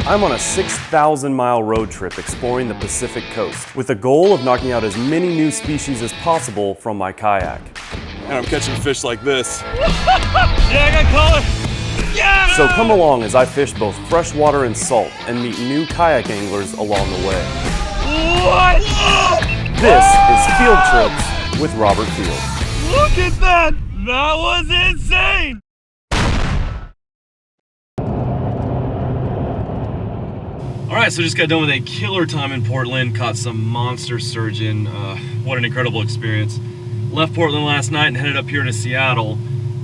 I'm on a 6,000-mile road trip exploring the Pacific coast with the goal of knocking out as many new species as possible from my kayak. And I'm catching fish like this. Yeah, I got color. Yeah! So come along as I fish both freshwater and salt and meet new kayak anglers along the way. What? This is Field Trips with Robert Field. Look at that! That was insane! Alright, so just got done with a killer time in Portland, caught some monster sturgeon. What an incredible experience. Left Portland last night and headed up here to Seattle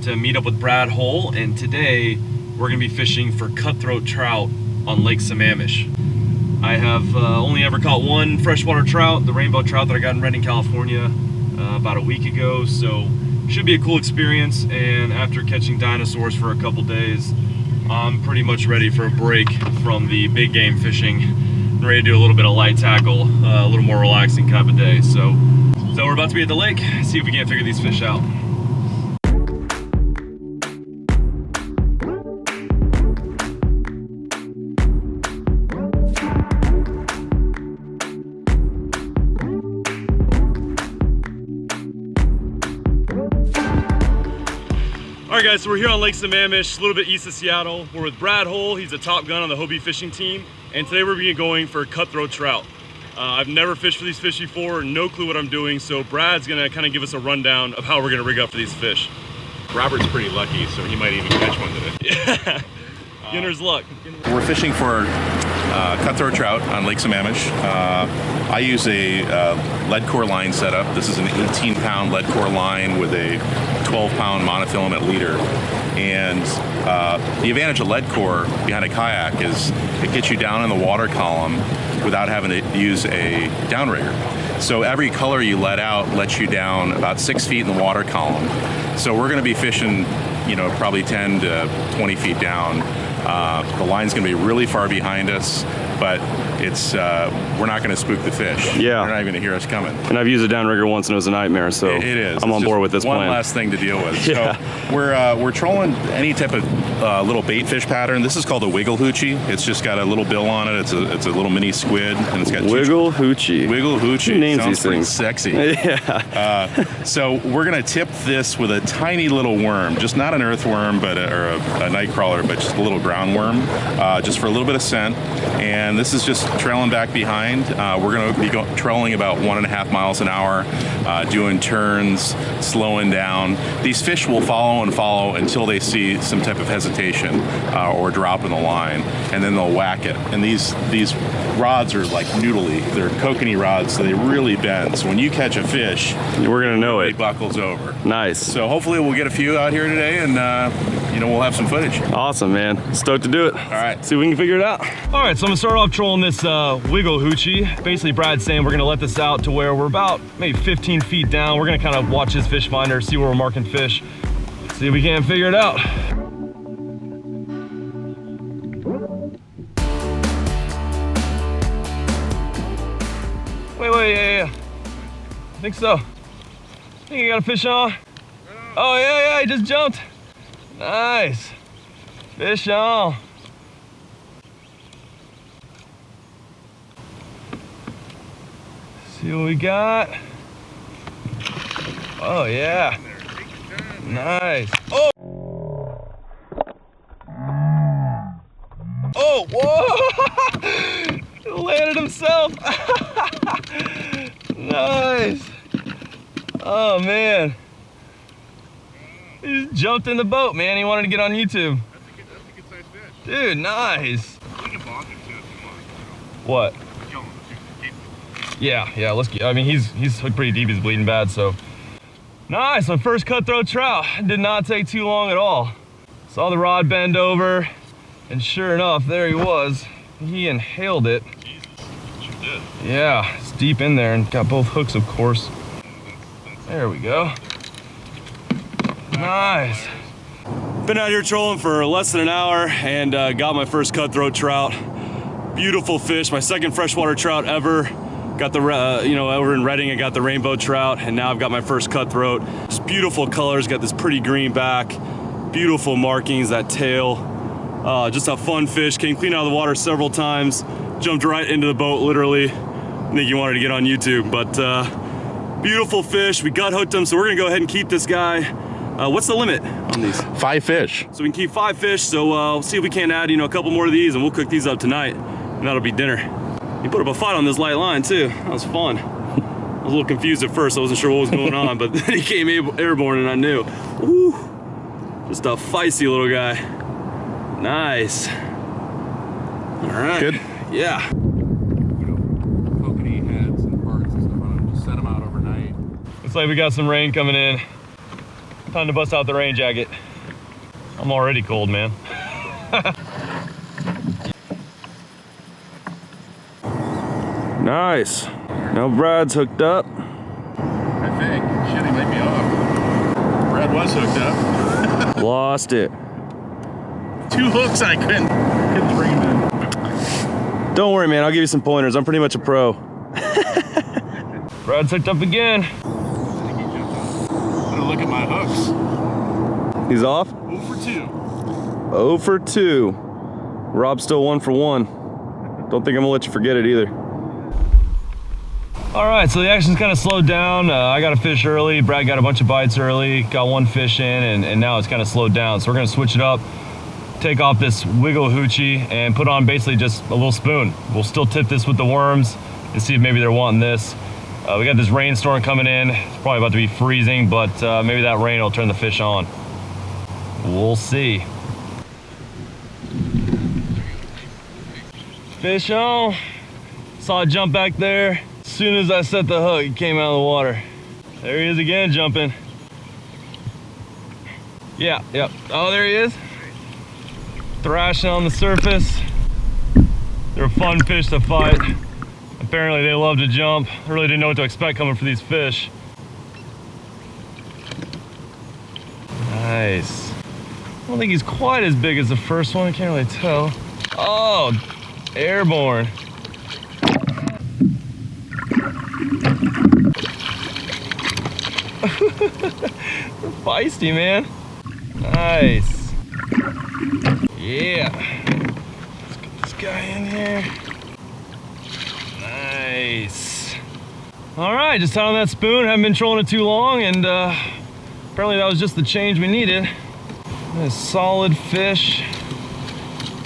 to meet up with Brad Hull, and today we're going to be fishing for cutthroat trout on Lake Sammamish. I have only ever caught one freshwater trout, the rainbow trout that I got in Redding, California about a week ago, so should be a cool experience. And after catching dinosaurs for a couple days, I'm pretty much ready for a break from the big game fishing. I'm ready to do a little bit of light tackle, a little more relaxing kind of a day. So we're about to be at the lake, see if we can't figure these fish out. Alright guys, so we're here on Lake Sammamish, a little bit east of Seattle. We're with Brad Hull, he's a top gun on the Hobie Fishing Team, and today we're going for cutthroat trout. I've never fished for these fish before, no clue what I'm doing, so Brad's gonna kind of give us a rundown of how we're gonna rig up for these fish. Robert's pretty lucky, so he might even catch one today. Yeah, beginner's luck. We're fishing for cutthroat trout on Lake Sammamish. I use a lead core line setup. This is an 18-pound lead core line with a 12-pound monofilament leader. And the advantage of lead core behind a kayak is it gets you down in the water column without having to use a downrigger. So every color you let out lets you down about 6 feet in the water column. So we're going to be fishing, you know, probably 10 to 20 feet down. The line's going to be really far behind us, but it's we're not going to spook the fish. Yeah. They're not even going to hear us coming. And I've used a downrigger once and it was a nightmare, so it is. I'm on board with this one plan. One last thing to deal with. Yeah. So we're trolling any type of little bait fish pattern. This is called a wiggle hoochie. It's just got a little bill on it. It's a little mini squid, and it's got wiggle hoochie. Wiggle hoochie. Who names Sounds these pretty things? Sexy. Yeah. So we're gonna tip this with a tiny little worm, just not an earthworm, but or a night crawler, but just a little ground worm, just for a little bit of scent. And this is just trailing back behind. We're gonna be trolling about 1.5 miles an hour, doing turns, slowing down. These fish will follow and follow until they see some type of hesitation or drop in the line, and then they'll whack it. And these rods are like noodly. They're kokanee rods, so they really bend. So when you catch a fish, we're gonna know it. It buckles over. Nice. So hopefully we'll get a few out here today, and you know, we'll have some footage. Awesome, man. Stoked to do it. All right. See if we can figure it out. All right, so I'm gonna start off trolling this wiggle hoochie. Basically, Brad's saying we're gonna let this out to where we're about maybe 15 feet down. We're gonna kind of watch his fish finder, see where we're marking fish, see if we can't figure it out. Wait, yeah. I think so. I think you got a fish on. Oh, yeah, he just jumped. Nice. Fish on. See what we got. Oh, yeah. Nice. Oh! Oh, whoa! He landed himself. Nice. Oh, man. He just jumped in the boat, man. He wanted to get on YouTube. That's a good sized fish. Dude, nice. We can bonk him too if you want. What? Kill him. Yeah, let's get, I mean, he's hooked pretty deep, he's bleeding bad, so. Nice, my first cutthroat trout. Did not take too long at all. Saw the rod bend over, and sure enough, there he was. He inhaled it. Jesus, sure did. Yeah, it's deep in there, and got both hooks, of course. There we go. Nice. Been out here trolling for less than an hour and got my first cutthroat trout. Beautiful fish, my second freshwater trout ever. Got the, over in Redding, I got the rainbow trout, and now I've got my first cutthroat. Just beautiful colors, got this pretty green back, beautiful markings, that tail. Just a fun fish, came clean out of the water several times, jumped right into the boat literally. I think he wanted to get on YouTube, but beautiful fish. We gut hooked him, so we're gonna go ahead and keep this guy. What's the limit on these? 5 fish. So we can keep 5 fish, so we'll see if we can't add, a couple more of these, and we'll cook these up tonight, and that'll be dinner. He put up a fight on this light line too. That was fun. I was a little confused at first. I wasn't sure what was going on, but then he came airborne and I knew. Woo! Just a feisty little guy. Nice. All right. Good? Yeah. Kokanee heads and parts and stuff on them. Just set them out overnight. Looks like we got some rain coming in. Time to bust out the rain jacket. I'm already cold, man. Nice. Now Brad's hooked up. I think. Shit, he might be off. Brad was hooked up. Lost it. 2 hooks I couldn't bring him in. Don't worry, man. I'll give you some pointers. I'm pretty much a pro. Brad's hooked up again. I think he jumped off. Better look at my hooks. He's off? 0 for 2. 0 for 2. Rob's still 1 for 1. Don't think I'm gonna let you forget it either. All right, so the action's kind of slowed down. I got a fish early. Brad got a bunch of bites early. Got 1 fish in, and now it's kind of slowed down. So we're gonna switch it up. Take off this wiggle hoochie and put on basically just a little spoon. We'll still tip this with the worms and see if maybe they're wanting this. We got this rainstorm coming in. It's probably about to be freezing, but maybe that rain will turn the fish on. We'll see. Fish on. Saw it jump back there. As soon as I set the hook, he came out of the water. There he is again, jumping. Yeah, yep. Oh, there he is. Thrashing on the surface. They're a fun fish to fight. Apparently they love to jump. I really didn't know what to expect coming for these fish. Nice. I don't think he's quite as big as the first one. I can't really tell. Oh, airborne. They're feisty, man. Nice. Yeah. Let's get this guy in here. Nice. All right, just out on that spoon. Haven't been trolling it too long, and apparently that was just the change we needed. A solid fish.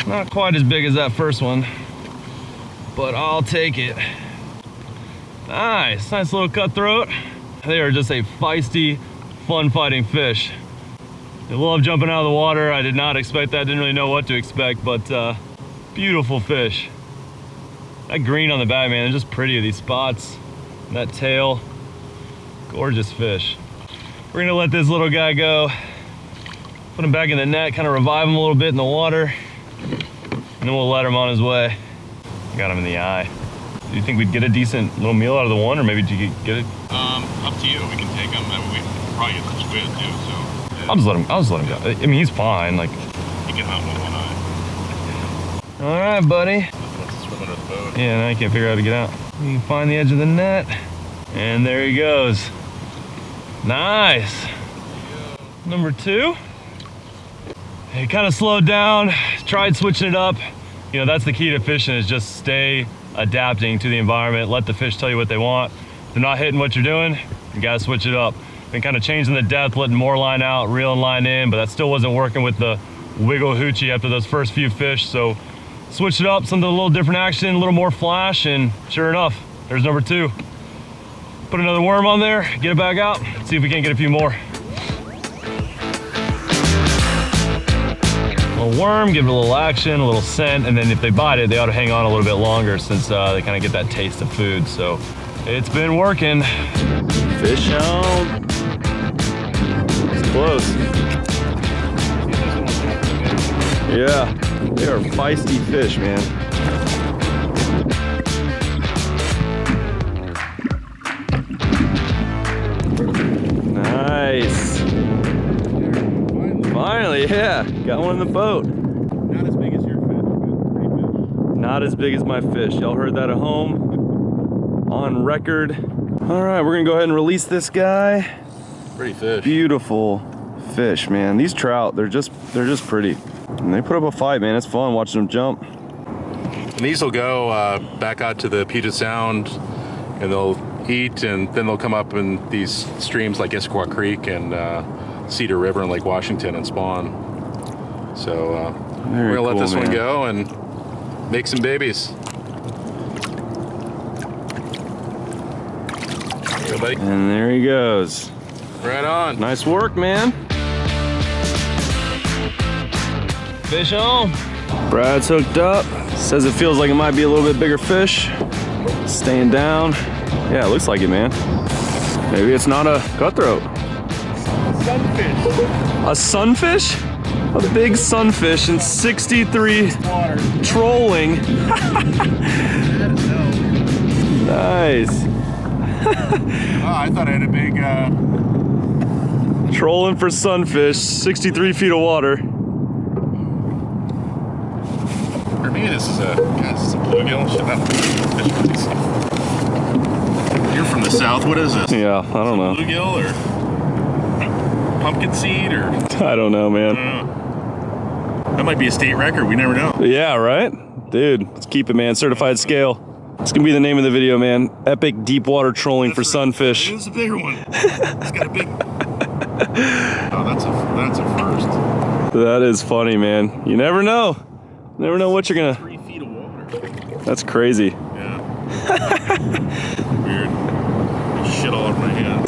Not quite as big as that first one, but I'll take it. Nice, nice little cutthroat. They are just a feisty, fun fighting fish. They love jumping out of the water. I did not expect that, didn't really know what to expect, but beautiful fish. That green on the back, man, they're just pretty, these spots. And that tail, gorgeous fish. We're gonna let this little guy go. Put him back in the net, kind of revive him a little bit in the water. And then we'll let him on his way. Got him in the eye. Do you think we'd get a decent little meal out of the one, or maybe did you get it? Up to you. We can take him. I mean, we can probably get some squid too. So I'll just let him go. I mean, he's fine. Like, he can hunt with 1 eye. all right, buddy. Wants to swim under the boat. Yeah, now I can't figure out how to get out. You can find the edge of the net, and there he goes. Nice. Number 2. He kind of slowed down. Tried switching it up. You know, that's the key to fishing, is just stay adapting to the environment. Let the fish tell you what they want. If they're not hitting what you're doing, you gotta switch it up. Been kind of changing the depth, letting more line out, reeling line in, but that still wasn't working with the wiggle hoochie after those first few fish. So switched it up, something a little different action, a little more flash, and sure enough, there's number 2. Put another worm on there, get it back out, see if we can't get a few more. A little worm, give it a little action, a little scent, and then if they bite it, they ought to hang on a little bit longer, since they kind of get that taste of food. So it's been working. Fish on. It's close. Yeah, they are feisty fish, man. Nice. Finally, yeah, got one in the boat. Not as big as your fish, but pretty fish. Not as big as my fish. Y'all heard that at home, on record. All right, we're gonna go ahead and release this guy. Pretty fish. Beautiful fish, man. These trout, they're just pretty. And they put up a fight, man. It's fun watching them jump. And these will go back out to the Puget Sound, and they'll eat, and then they'll come up in these streams like Issaquah Creek and Cedar River and Lake Washington and spawn. So we're gonna let this one go and make some babies. Go, buddy. And there he goes. Right on. Nice work, man. Fish on. Brad's hooked up. Says it feels like it might be a little bit bigger fish. Staying down. Yeah, it looks like it, man. Maybe it's not a cutthroat. Sunfish. A sunfish? A big sunfish in 63 trolling. Nice. Oh, I thought I had a big Trolling for sunfish, 63 feet of water. For me, this is a bluegill. Shit, that fish is. You're from the south. What is this? Yeah, I don't know. Bluegill or pumpkin seed or? I don't know, man. I don't know. That might be a state record. We never know. Yeah, right? Dude, let's keep it, man. Certified scale. It's gonna be the name of the video, man. Epic deep water trolling for sunfish. It's a bigger one. It's got a big. Oh, that's a first. That is funny, man. You never know. Never know what you're gonna. 3 feet of water. That's crazy. Yeah. Weird. Shit all over my hand.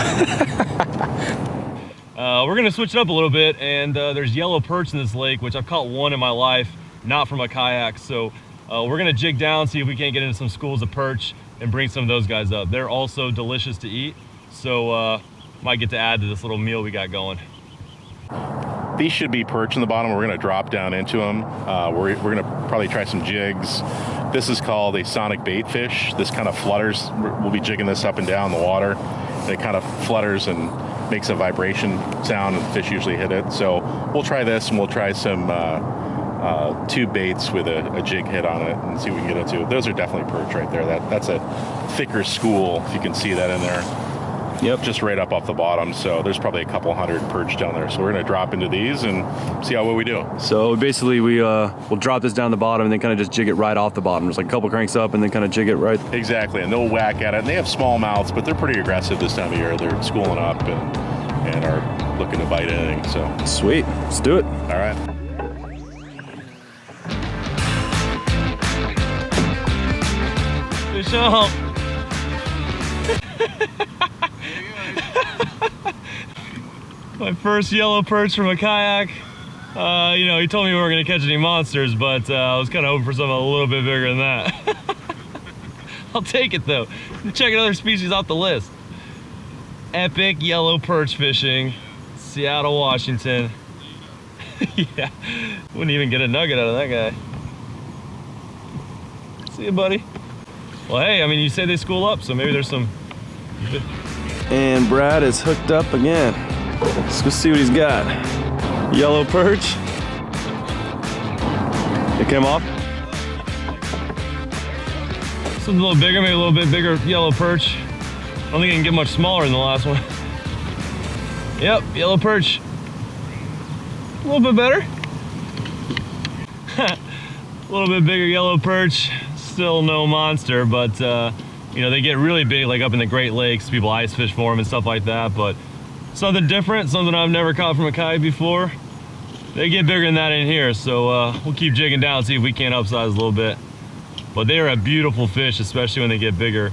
We're gonna switch it up a little bit, and there's yellow perch in this lake, which I've caught one in my life, not from a kayak. So we're gonna jig down, see if we can't get into some schools of perch and bring some of those guys up. They're also delicious to eat, so might get to add to this little meal we got going. These should be perch in the bottom. We're gonna drop down into them. We're gonna probably try some jigs. This is called a sonic bait fish. This kind of flutters. We'll be jigging this up and down the water. And it kind of flutters and makes a vibration sound, and fish usually hit it. So we'll try this, and we'll try some tube baits with a jig hit on it and see what we can get into. Those are definitely perch right there. That's a thicker school, if you can see that in there. Yep, just right up off the bottom. So there's probably a couple hundred perch down there. So we're gonna drop into these and see how well we do. So basically we'll drop this down the bottom and then kind of just jig it right off the bottom. Just like a couple cranks up and then kind of jig it right. Exactly, and they'll whack at it. And they have small mouths, but they're pretty aggressive this time of year. They're schooling up and are looking to bite anything. So sweet, let's do it. All right. Fish on. My first yellow perch from a kayak. You know, he told me we weren't gonna catch any monsters, but I was kind of hoping for something a little bit bigger than that. I'll take it though. Check another species off the list. Epic yellow perch fishing, Seattle, Washington. Yeah, wouldn't even get a nugget out of that guy. See you, buddy. Well, hey, I mean, you say they school up, so maybe there's some. And Brad is hooked up again. Let's go see what he's got. Yellow perch. It came off. Something a little bigger, maybe a little bit bigger yellow perch. I don't think I can get much smaller than the last one. Yep, yellow perch. A little bit better. A little bit bigger yellow perch. Still no monster, but you know, they get really big like up in the Great Lakes. People ice fish for them and stuff like that, but something different, something I've never caught from a kayak before. They get bigger than that in here, so we'll keep jigging down, see if we can't upsize a little bit. But they are a beautiful fish, especially when they get bigger.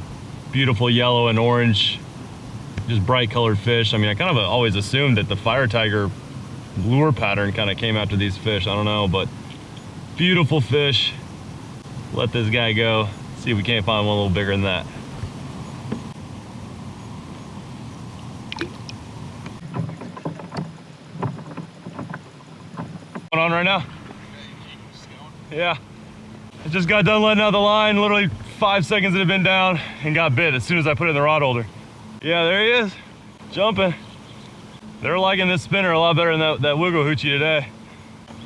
Beautiful yellow and orange, just bright colored fish. I mean, I kind of always assumed that the fire tiger lure pattern kind of came after these fish. I don't know, but beautiful fish. Let this guy go. See if we can't find one a little bigger than that. What's going on right now? Yeah. I just got done letting out the line, literally 5 seconds it had been down, and got bit as soon as I put it in the rod holder. Yeah, there he is, jumping. They're liking this spinner a lot better than that wiggle hoochie today.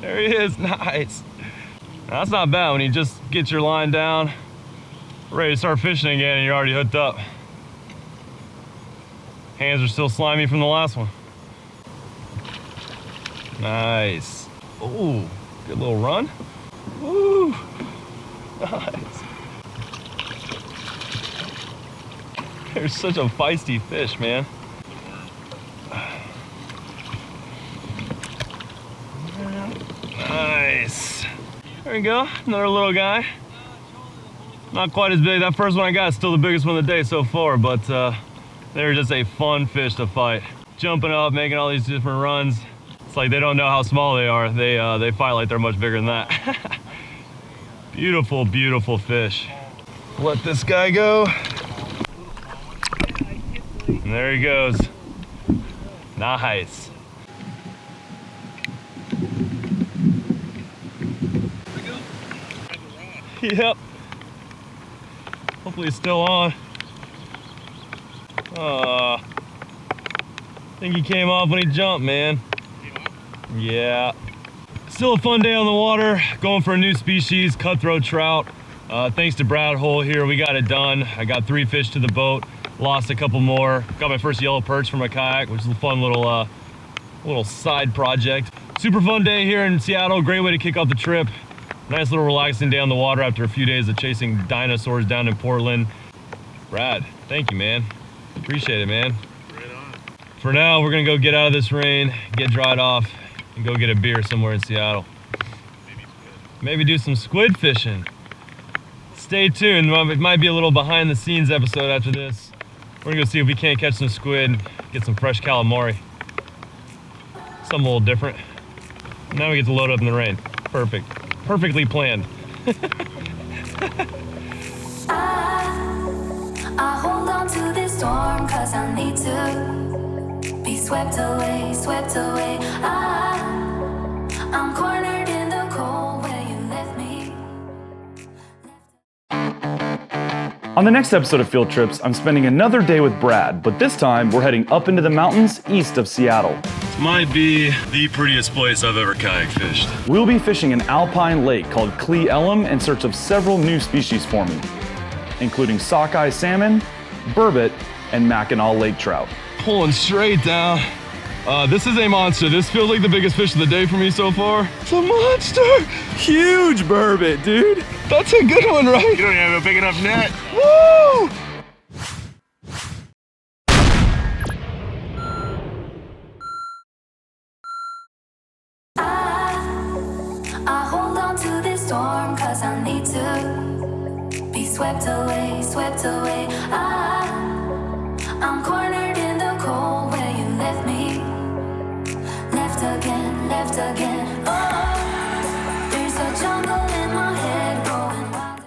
There he is, nice. Now, that's not bad when you just get your line down, ready to start fishing again, and you're already hooked up. Hands are still slimy from the last one. Nice. Ooh, good little run. Woo, nice. They're such a feisty fish, man. Nice. There we go, another little guy. Not quite as big. That first one I got is still the biggest one of the day so far, but they're just a fun fish to fight. Jumping up, making all these different runs. It's like they don't know how small they are. They fight like they're much bigger than that. Beautiful, beautiful fish. Let this guy go. And there he goes. Nice. Yep. Hopefully it's still on. I think he came off when he jumped, man. Yeah. Still a fun day on the water. Going for a new species, cutthroat trout. Thanks to Brad Hole here, we got it done. I got 3 fish to the boat. Lost a couple more. Got my first yellow perch from my kayak, which is a fun little side project. Super fun day here in Seattle. Great way to kick off the trip. Nice little relaxing day on the water after a few days of chasing dinosaurs down in Portland. Brad, thank you, man. Appreciate it, man. Right on. For now, we're gonna go get out of this rain, get dried off, and go get a beer somewhere in Seattle. Maybe do some squid fishing. Stay tuned. It might be a little behind the scenes episode after this. We're gonna go see if we can't catch some squid, get some fresh calamari. Something a little different. Now we get to load up in the rain. Perfect. Perfectly planned. I hold on to this storm 'cause I need to be swept away, swept away. I'm cornered in the cold where you left me. On the next episode of Field Trips, I'm spending another day with Brad, but this time we're heading up into the mountains east of Seattle. Might be the prettiest place I've ever kayak fished. We'll be fishing an alpine lake called Cle Elum in search of several new species forming, including sockeye salmon, burbot, and Mackinac lake trout. Pulling straight down. This is a monster. This feels like the biggest fish of the day for me so far. It's a monster. Huge burbot, dude. That's a good one, right? You don't even have a big enough net. Woo! I hold on to this storm 'cause I need to be swept away, swept away. I'm cornered in the cold where you left me. Left again, left again.